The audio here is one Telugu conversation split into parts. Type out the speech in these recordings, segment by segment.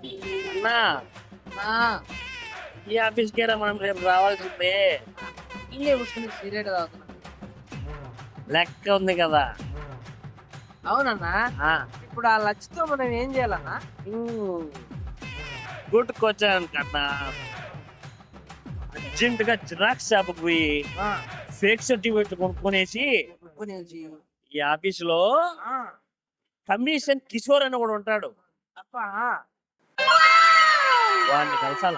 అన్నా ఈ ఆఫీస్కి మనం రేపు రావాల్సిందే. ఇల్లే కూర్చుని సీరియట్ తాగుతున్నా. లెక్క ఉంది కదా. అవునన్నా, ఆ, ఇప్పుడు ఆ లచ్చితో మనం ఏం చేయాలన్నా? గుట్టుకొచ్చాను కన్నా. అర్జెంట్ గా జిరాక్స్ షాప్కి పోయి ఫేక్ సర్టిఫికెట్ కొనుక్కొనేసి కొనేసి, ఈ ఆఫీస్ లో కమిషన్ కిషోర్ అని కూడా ఉంటాడు, అబ్బా వాడిని కలసాల.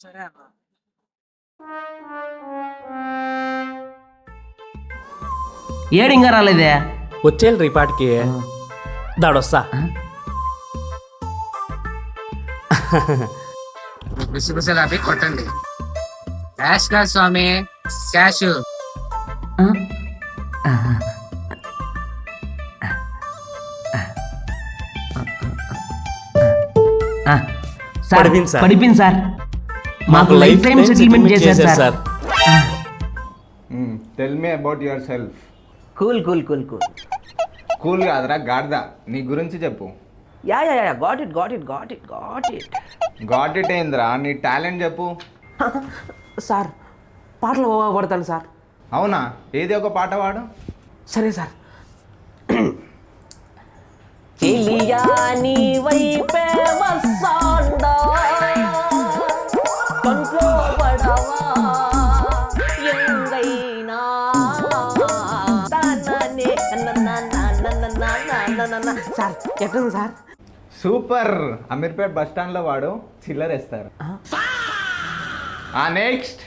సరే అన్న. ఏడింగా రాలేదే. వచ్చేయాలి రేపాటికి దాడొస్తా. గుసగుసలు అవి కొట్టండి. క్యాష్ కాదు స్వామి, క్యాష్. పడిపోయింది సార్. పడిపోయింది సార్. మాకు లైఫ్ టైం సెటిల్మెంట్ చేశారు sir. Tell me about your self. Cool cool cool cool. Cool కాదురా గాడిద, నీ గురించి చెప్పు. Yeah yeah yeah got it got it got it got it. Got it ఏందిరా, నీ టాలెంట్ చెప్పు. సార్ పాటలు బాగా పడతాను సార్. అవునా, ఏది ఒక పాట పాడు. సరే సార్. చెలియా నీ వైపే వస్తాండా కంట్లో పడవా ఎంగైనా తాననే సార్. ఎట్లుంది sir? Super. Ameerpet bus stand లో వాడు చిల్లరేస్తారు. నెక్స్ట్